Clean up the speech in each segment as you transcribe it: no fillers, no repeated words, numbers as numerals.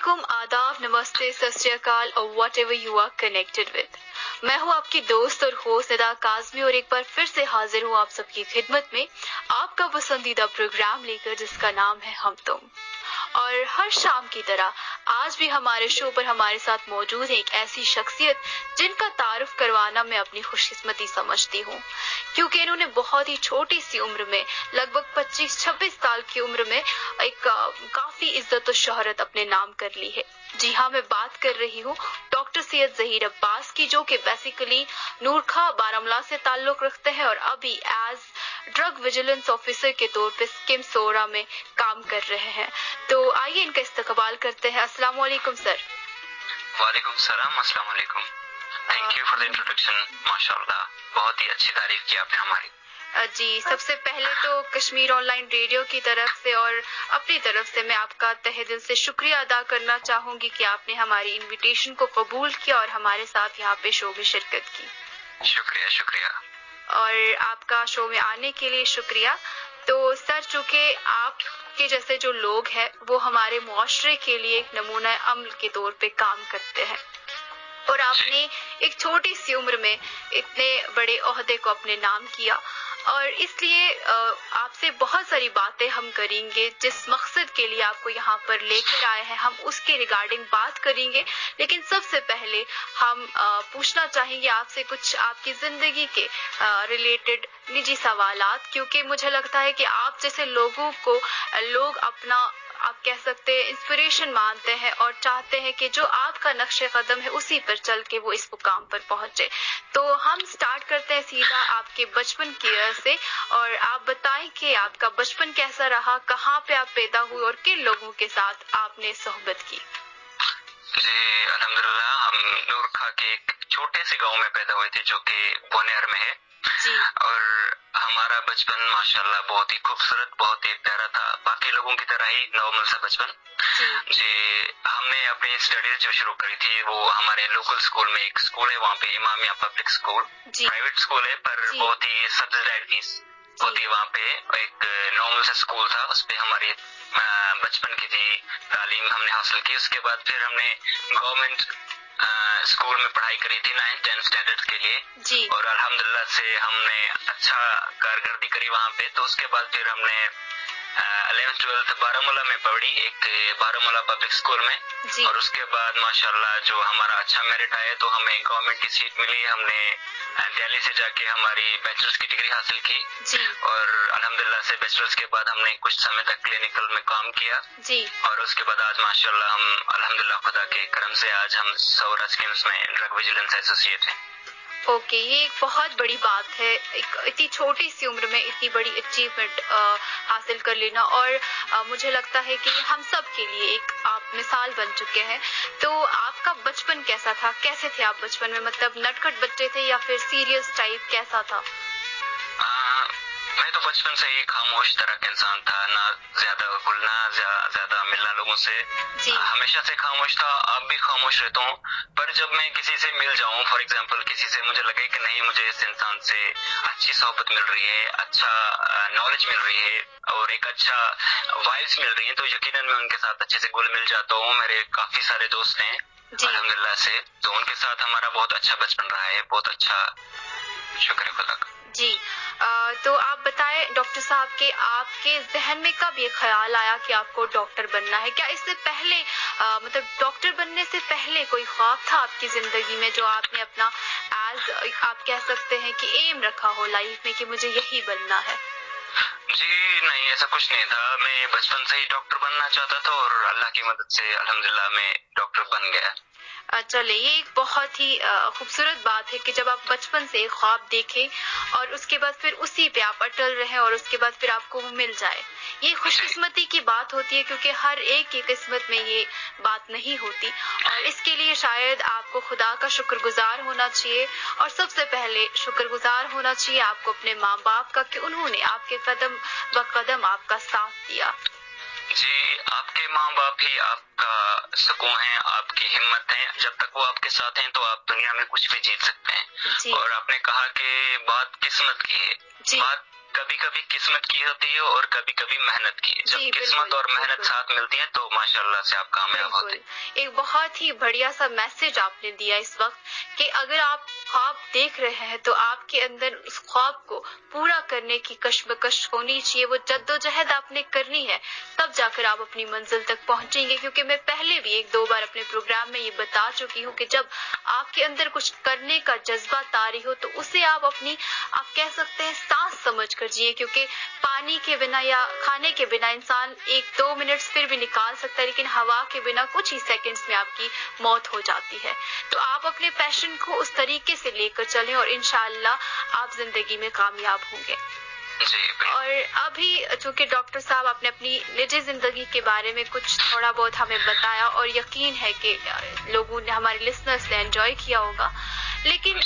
वालेकुम, आदाब, नमस्ते, सत श्री अकाल और whatever you are connected with. मैं हूँ आपकी दोस्त और होस्ट निदा काज़मी और एक बार फिर से हाजिर हूँ आप सबकी खिदमत में आपका पसंदीदा प्रोग्राम लेकर जिसका नाम है हम तुम। और हर शाम की तरह आज भी हमारे शो पर हमारे साथ मौजूद है एक ऐसी शख्सियत जिनका तारुफ करवाना मैं अपनी खुशकिस्मती समझती हूँ, क्योंकि इन्होंने बहुत ही छोटी सी उम्र में लगभग 25-26 साल की उम्र में एक काफी इज्जत और शोहरत अपने नाम कर ली है। जी हाँ, मैं बात कर रही हूँ डॉक्टर सैयद ज़हीर अब्बास की, जो कि बेसिकली नूरखा बारामुला से ताल्लुक रखते हैं और अभी एज ड्रग विजिलेंस ऑफिसर के तौर पे स्किम सोरा में काम कर रहे हैं। तो आइए इनका इस्तकबाल करते हैं। अस्सलाम वालेकुम सर। वालेकुम सलाम, अस्सलाम वालेकुम। Thank you for the introduction. माशाल्लाह, बहुत ही अच्छी तारीफ की आपने हमारी। जी, सबसे पहले तो कश्मीर ऑनलाइन रेडियो की तरफ से और अपनी तरफ से मैं आपका तहे दिल से शुक्रिया अदा करना चाहूंगी कि आपने हमारी इनविटेशन को कबूल किया और हमारे साथ यहाँ पे शो में शिरकत की। शुक्रिया शुक्रिया। और आपका शो में आने के लिए शुक्रिया। तो सर, चूंकि आपके जैसे जो लोग हैं वो हमारे मुआशरे के लिए एक नमूना अमल के तौर पे काम करते हैं और आपने एक छोटी सी उम्र में इतने बड़े ओहदे को अपने नाम किया, और इसलिए आपसे बहुत सारी बातें हम करेंगे। जिस मकसद के लिए आपको यहाँ पर लेकर आए हैं हम उसके रिगार्डिंग बात करेंगे, लेकिन सबसे पहले हम पूछना चाहेंगे आपसे कुछ आपकी जिंदगी के रिलेटेड निजी सवालात, क्योंकि मुझे लगता है कि आप जैसे लोगों को लोग अपना, आप कह सकते हैं, इंस्पिरेशन मानते हैं और चाहते हैं कि जो आपका नक्शे कदम है उसी पर चल के वो इस मुकाम पर पहुंचे। तो हम स्टार्ट करते हैं सीधा आपके बचपन की से, और आप बताएं कि आपका बचपन कैसा रहा, कहाँ पे आप पैदा हुए और किन लोगों के साथ आपने सोहबत की। जी अल्हम्दुलिल्लाह, हम नूरखा के एक छोटे से गांव में पैदा हुए थे जो कि बोनेर में है जी। और हमारा बचपन माशाल्लाह बहुत ही खूबसूरत, बहुत ही प्यारा था, बाकी लोगों की तरह ही नॉर्मल सा बचपन। जी, हमने अपनी स्टडीज जो शुरू करी थी वो हमारे लोकल स्कूल में, एक स्कूल है वहाँ पे, Imamia public school, private school है पर बहुत ही सब्सिडाइज्ड फीस होती है। वहाँ पे एक नॉर्मल सा स्कूल था, उस पे हमारी बचपन की थी तालीम हमने हासिल की। उसके बाद फिर हमने गवर्नमेंट स्कूल में पढ़ाई करी थी 9th-10th स्टैंडर्ड के लिए और अल्हम्दुलिल्लाह से हमने अच्छा कारकर्दगी करी वहाँ पे। तो उसके बाद फिर हमने 11th-12th बारामुला में पढ़ी, एक बारामुला पब्लिक स्कूल में, और उसके बाद माशाल्लाह जो हमारा अच्छा मेरिट आया तो हमें गवर्नमेंट की सीट मिली। हमने दिल्ली से जाके हमारी बैचलर्स की डिग्री हासिल की और अल्हम्दुलिल्लाह से बैचलर्स के बाद हमने कुछ समय तक क्लिनिकल में काम किया और उसके बाद आज माशाल्लाह हम अल्हम्दुलिल्लाह खुदा के करम से आज हम सौरा स्कीम्स में ड्रग विजिलेंस एसोसिएट हैं। ओके, ये एक बहुत बड़ी बात है, एक इतनी छोटी सी उम्र में इतनी बड़ी अचीवमेंट हासिल कर लेना, और मुझे लगता है कि हम सब के लिए एक आप मिसाल बन चुके हैं। तो आपका बचपन कैसा था, कैसे थे आप बचपन में, मतलब नटखट बच्चे थे या फिर सीरियस टाइप, कैसा था? मैं तो बचपन से ही खामोश तरह का इंसान था, ना ज्यादा बोलना, ज्यादा मिलना लोगों से, हमेशा से खामोश था। अब भी खामोश रहता हूँ, पर जब मैं किसी से मिल जाऊँ, फॉर एग्जांपल किसी से मुझे लगे कि नहीं मुझे इस इंसान से अच्छी सोहबत मिल रही है, अच्छा नॉलेज मिल रही है और एक अच्छा वाइब्स मिल रही है, तो यकीनन मैं उनके साथ अच्छे से घुल मिल जाता हूँ। मेरे काफी सारे दोस्त हैं अल्हम्दुलिल्लाह से, तो उनके साथ हमारा बहुत अच्छा बचपन रहा है, बहुत अच्छा, शुक्र खुदा का। जी, तो आप बताएं डॉक्टर साहब के आपके जहन में कब ये ख्याल आया कि आपको डॉक्टर बनना है? क्या इससे पहले मतलब डॉक्टर बनने से पहले कोई ख्वाब था आपकी जिंदगी में जो आपने अपना एज आप कह सकते हैं कि एम रखा हो लाइफ में कि मुझे यही बनना है? जी नहीं, ऐसा कुछ नहीं था। मैं बचपन से ही डॉक्टर बनना चाहता था और अल्लाह की मदद से अल्हम्दुलिल्लाह मैं डॉक्टर बन गया। चले, ये एक बहुत ही खूबसूरत बात है कि जब आप बचपन से एक ख्वाब देखें और उसके बाद फिर उसी पे आप अटल रहें और उसके बाद फिर आपको वो मिल जाए। ये खुशकिस्मती की बात होती है, क्योंकि हर एक की किस्मत में ये बात नहीं होती, और इसके लिए शायद आपको खुदा का शुक्रगुजार होना चाहिए, और सबसे पहले शुक्रगुजार होना चाहिए आपको अपने माँ बाप का कि उन्होंने आपके कदम ब कदम आपका साथ दिया। जी, आपके माँ बाप ही आपका सुकून है, आपकी हिम्मत है। जब तक वो आपके साथ हैं तो आप दुनिया में कुछ भी जीत सकते हैं। और आपने कहा कि बात किस्मत की है, बात कभी कभी किस्मत की होती है और कभी कभी मेहनत की। जब किस्मत और मेहनत साथ मिलती है तो माशाल्लाह से आप कामयाब होते हैं। एक बहुत ही बढ़िया सा मैसेज आपने दिया इस वक्त कि अगर आप ख्वाब देख रहे हैं तो आपके अंदर उस ख्वाब को पूरा करने की कश्मकश होनी चाहिए, वो जद्दोजहद आपने करनी है, तब जाकर आप अपनी मंजिल तक पहुंचेंगे। क्योंकि मैं पहले भी 1-2 बार अपने प्रोग्राम में ये बता चुकी हूँ कि जब आपके अंदर कुछ करने का जज्बा तारी हो तो उसे आप कह सकते हैं सांस समझ कर जिए। क्योंकि पानी के बिना या खाने के बिना इंसान 1-2 मिनट फिर भी निकाल सकता है, लेकिन हवा के बिना कुछ ही सेकंड्स में आपकी मौत हो जाती है। तो आप अपने पैशन को उस तरीके से लेकर चलें और इंशाअल्लाह आप जिंदगी में कामयाब होंगे। और अभी चूंकि डॉक्टर साहब आपने अपनी निजी जिंदगी के बारे में कुछ थोड़ा बहुत हमें बताया और यकीन है कि लोगों ने, हमारे लिसनर्स ने एंजॉय किया होगा, लेकिन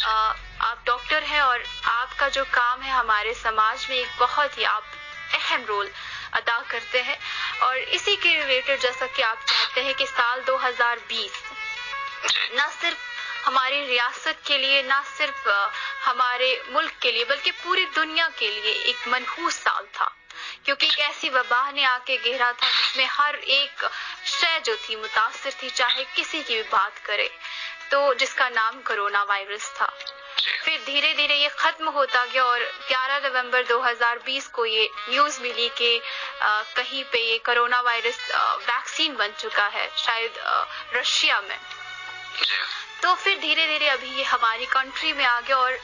आप डॉक्टर हैं और आपका जो काम है हमारे समाज में एक बहुत ही आप अहम रोल अदा करते हैं। और इसी के रिलेटेड जैसा कि आप चाहते हैं कि साल 2020 न सिर्फ हमारी रियासत के लिए, ना सिर्फ हमारे मुल्क के लिए, बल्कि पूरी दुनिया के लिए एक मनहूस साल था। क्योंकि एक ऐसी वबा ने आके घेरा था जिसमें हर एक शय जो थी मुतासिर थी, चाहे किसी की भी बात करे, तो जिसका नाम कोरोना वायरस था। फिर धीरे धीरे ये खत्म होता गया और 11 नवंबर 2020 को ये न्यूज मिली कि कहीं पे ये कोरोना वायरस वैक्सीन बन चुका है, शायद रशिया में। तो फिर धीरे धीरे अभी ये हमारी कंट्री में आ गया और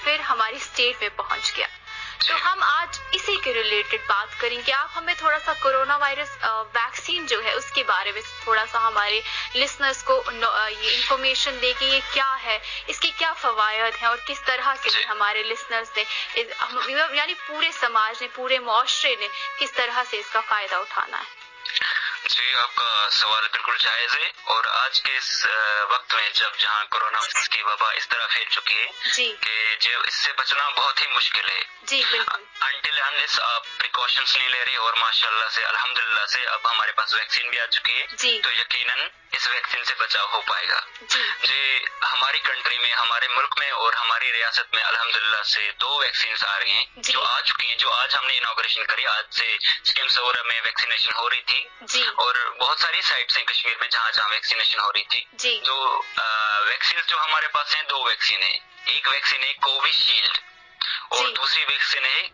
फिर हमारी स्टेट में पहुंच गया। तो हम आज इसी के रिलेटेड बात करेंगे। आप हमें थोड़ा सा कोरोना वायरस वैक्सीन जो है उसके बारे में थोड़ा सा हमारे लिसनर्स को ये इंफॉर्मेशन दे कि ये क्या है, इसके क्या फवायद हैं और किस तरह से हमारे लिसनर्स ने, यानी पूरे समाज ने, पूरे मुआशरे ने किस तरह से इसका फायदा उठाना है। जी, आपका सवाल बिल्कुल जायज है। और आज के इस वक्त में जब जहाँ कोरोना की वबा इस तरह फैल चुकी है कि जो इससे बचना बहुत ही मुश्किल है। जी बिल्कुल। अनटिल अनलेस आप प्रिकॉशंस नहीं ले रहे, और माशाल्लाह से अल्हम्दुलिल्लाह से अब हमारे पास वैक्सीन भी आ चुकी है, तो यकीनन इस वैक्सीन से बचाव हो पाएगा। जी, हमारी कंट्री में, हमारे मुल्क में और हमारी रियासत में अल्हम्दुलिल्लाह से 2 वैक्सीन आ रही हैं जो आ चुकी हैं, जो आज हमने इनॉग्रेशन करी। आज से स्किम्स में वैक्सीनेशन हो रही थी और बहुत सारी साइट्स हैं कश्मीर में जहाँ जहाँ वैक्सीनेशन हो रही थी। तो वैक्सीन जो हमारे पास हैं 2 वैक्सीन है। एक वैक्सीन है कोविशील्ड और दूसरी वैक्सीन है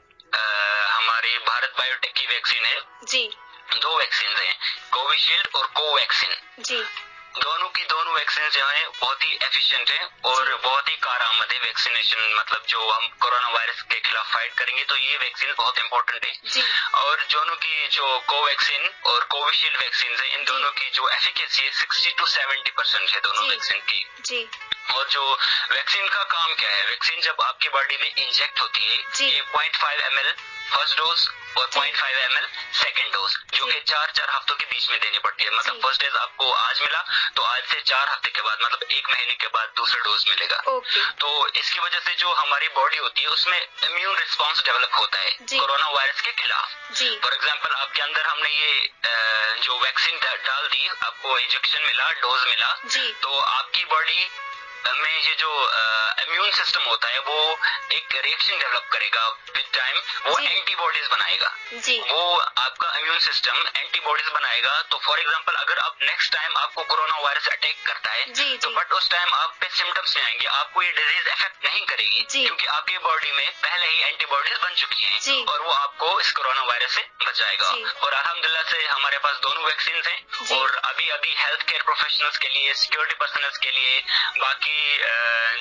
हमारी भारत बायोटेक की वैक्सीन है। 2 वैक्सीन हैं, कोविशील्ड और कोवैक्सीन। दोनों की दोनों वैक्सीन जो है बहुत ही एफिशिएंट है और बहुत ही कारआमद है वैक्सीनेशन। मतलब जो हम कोरोना वायरस के खिलाफ फाइट करेंगे तो ये वैक्सीन बहुत इंपॉर्टेंट है। और दोनों की जो कोवैक्सीन और कोविशील्ड वैक्सीन है, इन दोनों की जो एफिकेसी है 60 to 70% है दोनों वैक्सीन की। और जो वैक्सीन का काम क्या है, वैक्सीन जब आपकी बॉडी में इंजेक्ट होती है, ये 0.5 ml फर्स्ट डोज और 0.5 ml सेकेंड डोज, जो कि 4 हफ्तों के बीच में देनी पड़ती है। मतलब फर्स्ट डोज आपको आज मिला तो आज से 4 हफ्ते के बाद, मतलब 1 महीने के बाद दूसरा डोज मिलेगा। तो इसकी वजह से जो हमारी बॉडी होती है उसमें इम्यून रिस्पॉन्स डेवलप होता है कोरोना वायरस के खिलाफ। फॉर एग्जाम्पल आपके अंदर हमने ये जो वैक्सीन डाल दी, आपको इंजेक्शन मिला, डोज मिला, तो आपकी बॉडी में ये जो इम्यून सिस्टम होता है वो एक रिएक्शन डेवलप करेगा विद टाइम, वो एंटीबॉडीज बनाएगा। वो आपका इम्यून सिस्टम एंटीबॉडीज बनाएगा। तो फॉर एग्जांपल अगर आप नेक्स्ट टाइम आपको कोरोना वायरस अटैक करता है तो बट उस टाइम आप पे सिम्टम्स नहीं आएंगे, आपको ये डिजीज इफेक्ट नहीं करेगी क्योंकि आपकी बॉडी में पहले ही एंटीबॉडीज बन चुकी हैं और वो आपको इस कोरोना वायरस से बचाएगा। और अल्हम्दुलिल्लाह से हमारे पास दोनों वैक्सीन हैं और अभी हेल्थ केयर प्रोफेशनल्स के लिए, सिक्योरिटी पर्सनल्स के लिए, बाकी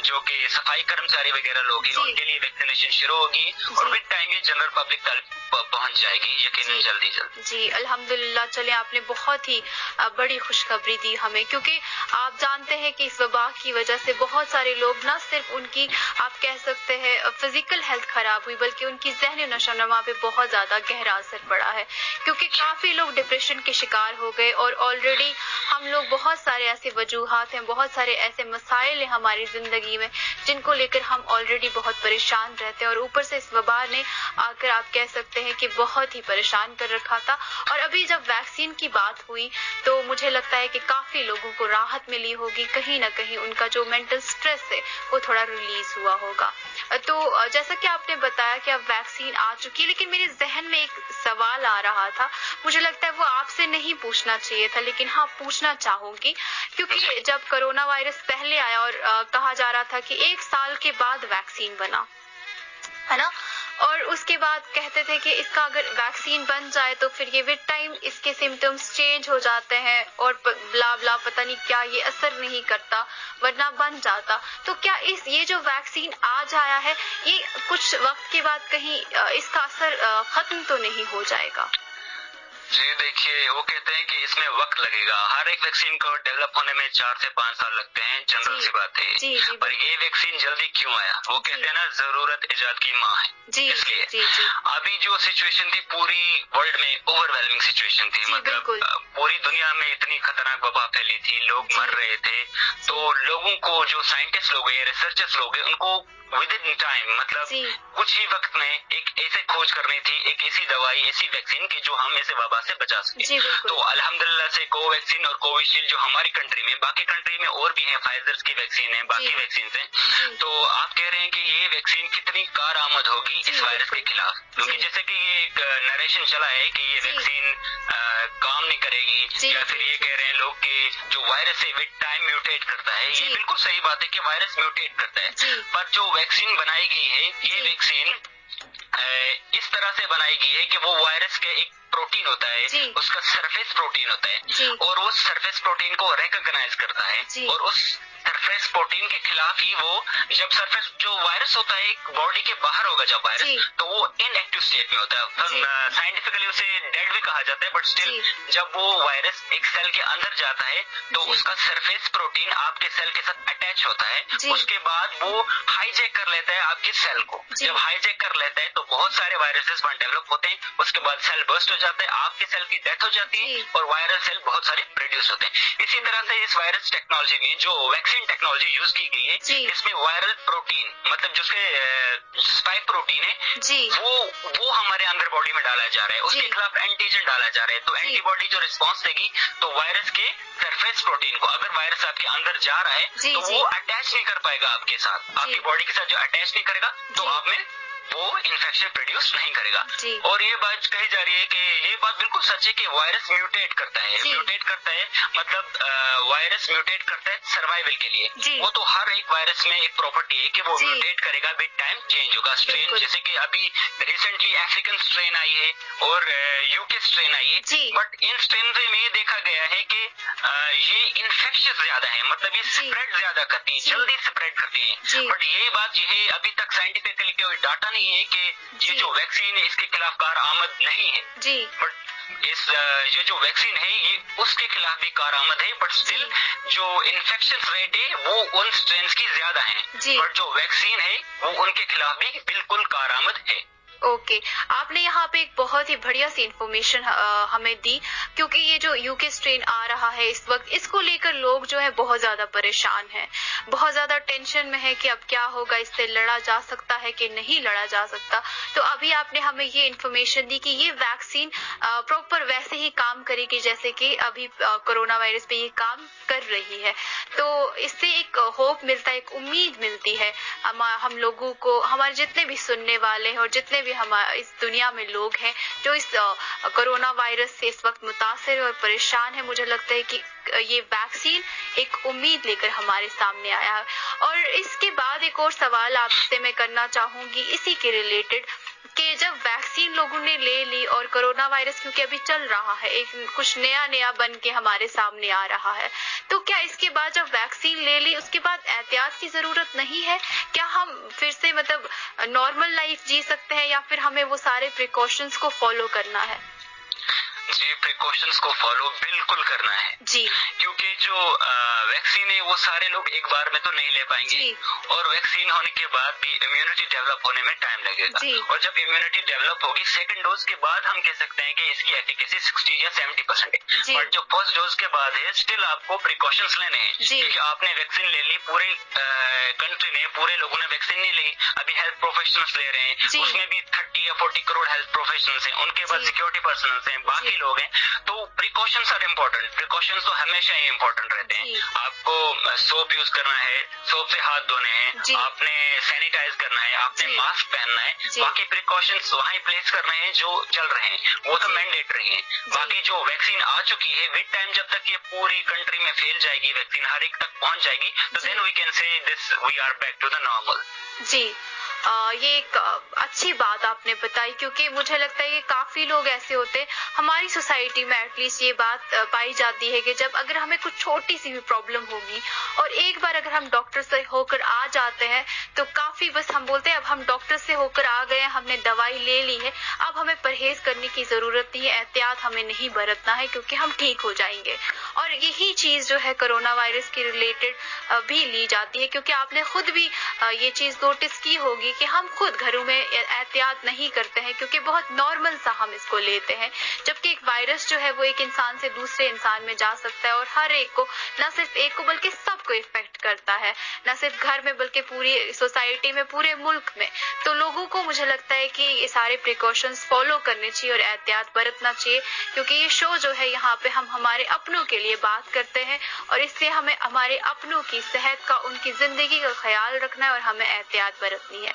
जो कि सफाई कर्मचारी वगैरह लोग हैं उनके लिए वैक्सीनेशन शुरू होगी और विद टाइम ये जनरल पब्लिक तक पहुंच जाएगी यकीनन जल्दी। जी अल्हम्दुलिल्लाह। चले आपने बहुत ही बड़ी खुशखबरी दी हमें, क्योंकि आप जानते हैं कि इस वबा की वजह से बहुत सारे लोग, न सिर्फ उनकी आप कह सकते हैं फिजिकल हेल्थ खराब हुई, बल्कि उनकी ज़हनी नशोनुमा पे बहुत ज्यादा गहरा असर पड़ा है, क्योंकि काफी लोग डिप्रेशन के शिकार हो गए और ऑलरेडी हम लोग बहुत सारे ऐसे वजूहात हैं, बहुत सारे ऐसे मसाइल हैं हमारी जिंदगी में, जिनको लेकर हम ऑलरेडी बहुत परेशान रहते हैं, और ऊपर से इस वबा ने आकर आप कह सकते हैं कि बहुत ही परेशान कर रखा था। और अभी जब वैक्सीन की बात हुई तो मुझे लगता है कि काफी लोगों को राहत मिली होगी, कहीं ना कहीं उनका जो मेंटल स्ट्रेस है वो थोड़ा रिलीज हुआ होगा। तो जैसा कि आपने बताया कि अब वैक्सीन आ चुकी है, लेकिन मेरे जहन में एक सवाल आ रहा था, मुझे लगता है वो आपसे नहीं पूछना चाहिए था, लेकिन हाँ पूछना चाहूंगी, क्योंकि जब कोरोना वायरस पहले आया और कहा जा रहा था कि 1 साल के बाद वैक्सीन बना, है ना, और उसके बाद कहते थे कि इसका अगर वैक्सीन बन जाए तो फिर ये विद टाइम इसके सिम्टम्स चेंज हो जाते हैं और ब्ला ब्ला पता नहीं क्या, ये असर नहीं करता वरना बन जाता। तो क्या ये जो वैक्सीन आज आया है, ये कुछ वक्त के बाद कहीं इसका असर खत्म तो नहीं हो जाएगा? जी देखिए, वो कहते हैं कि इसमें वक्त लगेगा। हर एक वैक्सीन को डेवलप होने में 4 से 5 साल लगते हैं, जनरल सी बात है। पर ये वैक्सीन जल्दी क्यों आया? वो कहते हैं ना, जरूरत इजाद की माँ है। इसलिए अभी जो सिचुएशन थी पूरी वर्ल्ड में, ओवरवेलमिंग सिचुएशन थी, मतलब पूरी दुनिया में इतनी खतरनाक वबा फैली थी, लोग मर रहे थे। तो लोगों को, जो साइंटिस्ट लोग हैं, रिसर्चर्स लोग हैं, उनको विद इन टाइम, मतलब कुछ ही वक्त में एक ऐसे खोज करनी थी, एक ऐसी दवाई, ऐसी वैक्सीन की जो हम ऐसे वबा से बचा सके। तो अल्हम्दुलिल्लाह से कोवैक्सीन और कोविशील्ड जो हमारी कंट्री में, बाकी कंट्री में और भी है, फाइजर की वैक्सीन है, बाकी वैक्सीन है। तो आप कह रहे हैं कि ये वैक्सीन कितनी कारआमद होगी इस वायरस के खिलाफ, क्योंकि जैसे कि ये एक नरेशन चला है कि ये वैक्सीन काम नहीं करेगी, या फिर ये कह रहे हैं लोग कि जो वायरस है विद टाइम म्यूटेट करता है। ये बिल्कुल सही बात है कि वायरस म्यूटेट करता है, पर जो वैक्सीन बनाई गई है, ये वैक्सीन इस तरह से बनाई गई है कि वो वायरस के एक प्रोटीन होता है, उसका सरफेस प्रोटीन होता है, और वो सरफेस प्रोटीन को रिकॉग्नाइज करता है, और उस सरफेस प्रोटीन के खिलाफ ही वो, जब सरफेस जो वायरस होता है बॉडी के बाहर होगा जब वायरस, तो वो इनएक्टिव स्टेट में होता है। साइंटिफिकली उसे डेड भी कहा जाता है, बट स्टिल जब वो वायरस एक सेल के अंदर जाता है तो उसका सरफेस प्रोटीन आपके सेल के साथ अटैच होता है। उसके बाद वो हाईजैक कर लेता है आपके सेल को। जब हाईजैक कर लेता है तो बहुत सारे वायरसेस वहां डेवलप होते हैं, उसके बाद सेल बर्स्ट हो जाता है, आपके सेल की डेथ हो जाती है, और वायरल सेल बहुत सारे प्रोड्यूस होते हैं। इसी तरह से इस वायरस टेक्नोलॉजी में जो वैक्सीन टेक्नोलॉजी यूज की गई है, इसमें वायरल प्रोटीन, मतलब जो स्पाइक प्रोटीन है, वो हमारे अंदर बॉडी में डाला जा रहा है, उसके खिलाफ एंटीजन डाला जा रहा है। तो एंटीबॉडी जो रिस्पॉन्स देगी, तो वायरस के सरफेस प्रोटीन को, अगर वायरस आपके अंदर जा रहा है तो वो अटैच नहीं कर पाएगा आपके साथ, आपकी बॉडी के साथ जो अटैच नहीं करेगा, तो आप में वो इन्फेक्शन प्रोड्यूस नहीं करेगा। और ये बात कही जा रही है कि ये बात बिल्कुल सच है कि वायरस म्यूटेट करता है, मतलब वायरस म्यूटेट करता है सर्वाइवल के लिए। वो तो हर एक वायरस में एक प्रॉपर्टी है कि वो म्यूटेट करेगा, विद टाइम चेंज होगा स्ट्रेन। जैसे कि अभी रिसेंटली अफ्रीकन स्ट्रेन आई है और यूके स्ट्रेन आई है, बट इन स्ट्रेन में ये देखा गया है कि ये इन्फेक्शियस ज्यादा है, मतलब ये स्प्रेड ज्यादा करती है, जल्दी स्प्रेड करती है। बट ये बात ये अभी तक साइंटिफिकली कोई डाटा नहीं है कि ये जो वैक्सीन है इसके खिलाफ कारआमद नहीं है, बट ये जो वैक्सीन है ये उसके खिलाफ भी कारआमद है, बट स्टिल जो इन्फेक्शन रेट है वो उन स्ट्रेन की ज्यादा है, बट जो वैक्सीन है वो उनके खिलाफ भी बिल्कुल कारआमद है। ओके, आपने यहाँ पे एक बहुत ही बढ़िया सी इन्फॉर्मेशन हमें दी, क्योंकि ये जो यूके स्ट्रेन आ रहा है इस वक्त, इसको लेकर लोग जो है बहुत ज्यादा परेशान हैं, बहुत ज्यादा टेंशन में है कि अब क्या होगा, इससे लड़ा जा सकता है कि नहीं लड़ा जा सकता। तो अभी आपने हमें ये इन्फॉर्मेशन दी कि ये वैक्सीन प्रॉपर वैसे ही काम करेगी जैसे कि अभी कोरोना वायरस पे ये काम कर रही है। तो इससे एक होप मिलता है, एक उम्मीद मिलती है हम लोगों को, हमारे जितने भी सुनने वाले हैं और जितने भी हमारे इस दुनिया में लोग हैं जो इस कोरोना वायरस से इस वक्त मुतासिर और परेशान है। मुझे लगता है कि ये वैक्सीन एक उम्मीद लेकर हमारे सामने आया है। और इसके बाद एक और सवाल आपसे मैं करना चाहूंगी इसी के रिलेटेड, कि जब वैक्सीन लोगों ने ले ली और कोरोना वायरस क्योंकि अभी चल रहा है, एक कुछ नया बन के हमारे सामने आ रहा है, तो क्या इसके बाद जब वैक्सीन ले ली उसके बाद एहतियात की जरूरत नहीं है? क्या हम फिर से मतलब नॉर्मल लाइफ जी सकते हैं, या फिर हमें वो सारे प्रिकॉशंस को फॉलो करना है? जी, प्रिकॉशंस को फॉलो बिल्कुल करना है जी, क्योंकि जो वैक्सीन है वो सारे लोग एक बार में तो नहीं ले पाएंगे जी, और वैक्सीन होने के बाद भी इम्यूनिटी डेवलप होने में टाइम लगेगा जी, और जब इम्यूनिटी डेवलप होगी सेकंड डोज के बाद हम कह सकते हैं कि इसकी एफिकेसी 60 या 70% है जी, और जो फर्स्ट डोज के बाद है स्टिल आपको प्रिकॉशंस लेने हैं जी, क्योंकि आपने वैक्सीन ले ली, पूरे कंट्री ने, पूरे लोगों ने वैक्सीन नहीं ली, अभी हेल्थ प्रोफेशनल्स ले रहे जी, हैं, उसमें भी 30 या 40 करोड़ हेल्थ प्रोफेशनल्स हैं, उनके बाद जी, सिक्योरिटी पर्सनल्स हैं, बाकी जी, लोग हैं, तो प्रिकॉशंस आर इम्पोर्टेंट। प्रिकॉशंस तो हमेशा ही इम्पोर्टेंट रहते हैं। जी, आपको सोप यूज करना है, सोप से हाथ धोने हैं, जी, आपने सैनिटाइज करना है, आपने जी, मास्क पहनना है, जी, बाकी प्रिकॉशंस वहीं प्लेस करने हैं जो चल रहे हैं, वो तो जी, मैंडेटरी है। बाकी जो वैक्सीन आ चुकी है विद टाइम जब तक ये पूरी कंट्री में फैल जाएगी, वैक्सीन हर एक तक पहुंच जाएगी, तो जी, then we can say this we are back to the normal. जी। ये एक अच्छी बात आपने बताई क्योंकि मुझे लगता है कि काफ़ी लोग ऐसे होते हैं हमारी सोसाइटी में एटलीस्ट ये बात पाई जाती है कि जब अगर हमें कुछ छोटी सी भी प्रॉब्लम होगी और एक बार अगर हम डॉक्टर से होकर आ जाते हैं तो काफ़ी बस हम बोलते हैं अब हम डॉक्टर से होकर आ गए हैं, हमने दवाई ले ली है, अब हमें परहेज करने की ज़रूरत नहीं है, एहतियात हमें नहीं बरतना है क्योंकि हम ठीक हो जाएंगे। और यही चीज़ जो है कोरोना वायरस के रिलेटेड भी ली जाती है क्योंकि आपने खुद भी ये चीज़ नोटिस की होगी कि हम खुद घरों में एहतियात नहीं करते हैं क्योंकि बहुत नॉर्मल सा हम इसको लेते हैं, जबकि एक वायरस जो है वो एक इंसान से दूसरे इंसान में जा सकता है और हर एक को, न सिर्फ एक को बल्कि सबको इफेक्ट करता है, न सिर्फ घर में बल्कि पूरी सोसाइटी में, पूरे मुल्क में। तो लोगों को मुझे लगता है कि ये सारे प्रिकॉशंस फॉलो करने चाहिए और एहतियात बरतना चाहिए क्योंकि ये शो जो है यहाँ पे हम हमारे अपनों के लिए बात करते हैं और इससे हमें हमारे अपनों की सेहत का, उनकी जिंदगी का ख्याल रखना है और हमें एहतियात बरतनी है।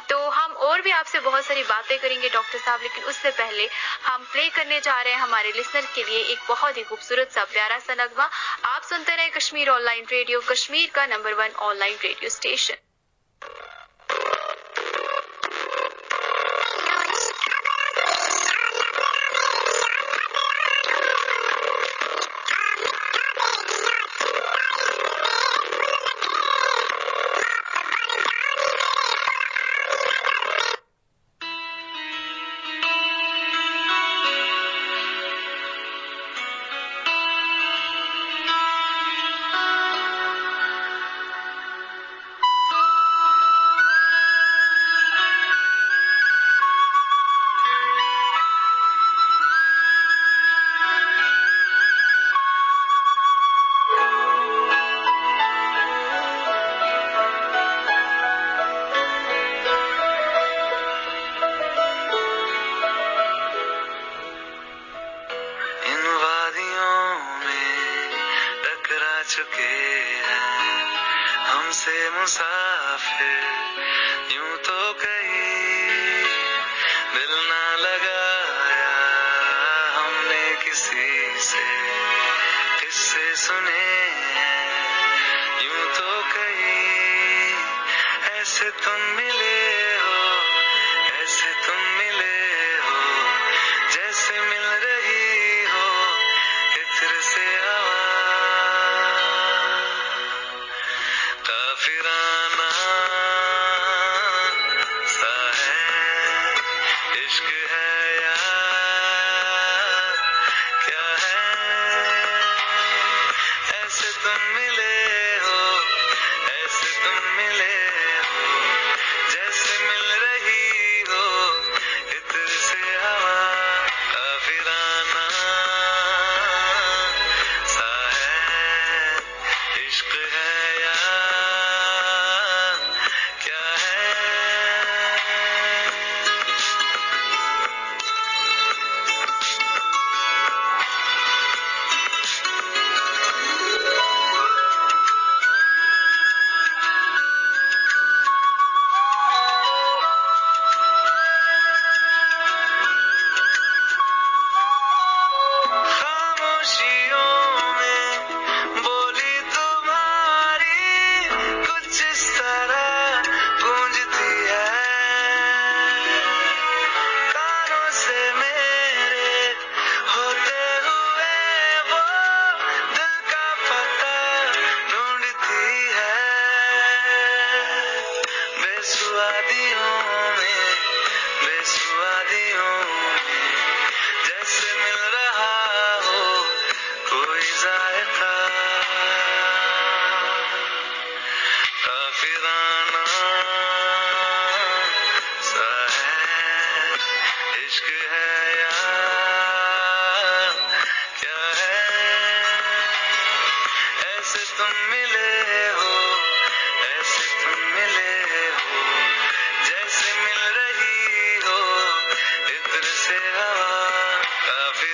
तो हम और भी आपसे बहुत सारी बातें करेंगे डॉक्टर साहब, लेकिन उससे पहले हम प्ले करने जा रहे हैं हमारे लिसनर के लिए एक बहुत ही खूबसूरत सा प्यारा सा नगमा। आप सुनते रहे कश्मीर ऑनलाइन रेडियो, कश्मीर का नंबर 1 ऑनलाइन रेडियो स्टेशन। चुके हैं हमसे मुसाफिर, यूं तो कहीं दिल ना लगाया हमने किसी से, किससे सुने हैं यूं तो कहीं ऐसे तुम मिले हो, ऐसे तुम मिले हो जैसे मिल रही हो इत्र से हवा। काफिराना सा है इश्क है या क्या है, ऐसे तुम मिले हो, ऐसे तुम मिले हो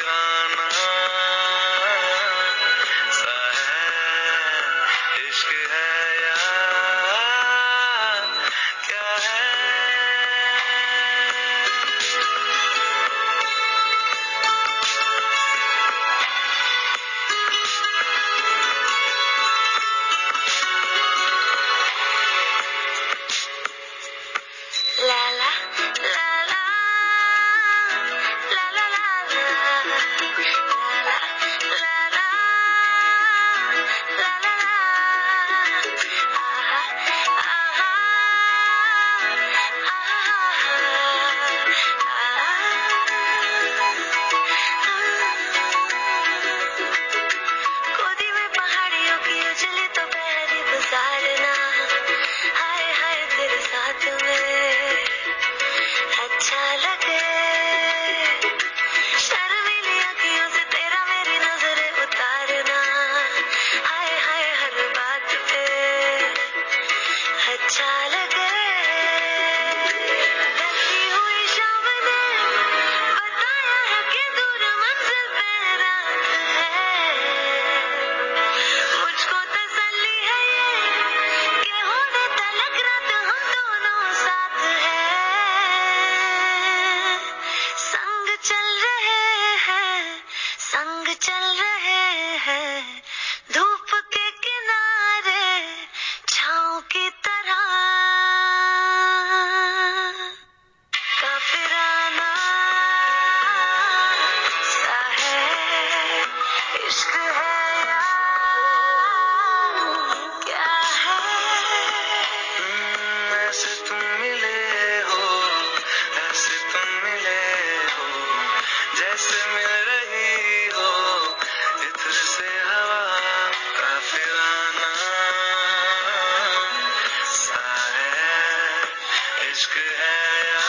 फिराना सा है, इश्क है या क्या है। La la la la la la la la la la la la la la गोदी में पहाड़ियों की उजली तो पहली गुजारना, हाय हाय तेरे साथ में अच्छा लगे। शर्मीली अखियों से तेरा मेरी नजरें उतारना, हाय हाय हर बात पे अच्छा लगे। ढलती हुई शाम ने बताया है कि दूर मंजिल पे रात है। मुझको तसल्ली है ये कि होने तलक रात हम दोनों साथ हैं। संग चल रहे हैं, संग चल रहे हैं, धूप के किनारे छाँव की तरह। काफिराना सा है, इश्क है या क्या है। ऐसे तुम मिले हो, ऐसे तुम मिले हो, जैसे मिल रही हो इत्र से हवा। काफिराना सा है, इश्क है या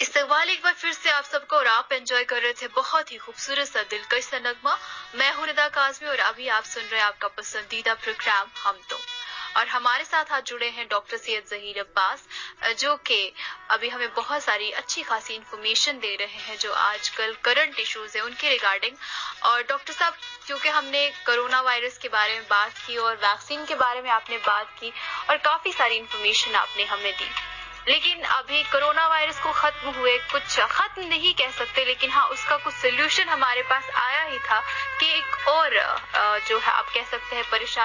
इस्तकबाल एक बार फिर से आप सबको, और आप एंजॉय कर रहे थे बहुत ही खूबसूरत सा दिलकश सा नगमा। मैं हूं निदा काज़मी और अभी आप सुन रहे हैं आपका पसंदीदा प्रोग्राम हम तो। और हमारे साथ आज जुड़े हैं डॉक्टर सैयद ज़हीर अब्बास, जो कि अभी हमें बहुत सारी अच्छी खासी इन्फॉर्मेशन दे रहे हैं जो आजकल करंट इश्यूज है उनके रिगार्डिंग। और डॉक्टर साहब, क्योंकि हमने कोरोना वायरस के बारे में बात की और वैक्सीन के बारे में आपने बात की और काफी सारी इन्फॉर्मेशन आपने हमें दी, लेकिन अभी कोरोना वायरस को खत्म हुए, कुछ खत्म नहीं कह सकते, लेकिन हाँ उसका कुछ सोल्यूशन हमारे पास आया ही था कि एक और जो है आप कह सकते हैं परेशानी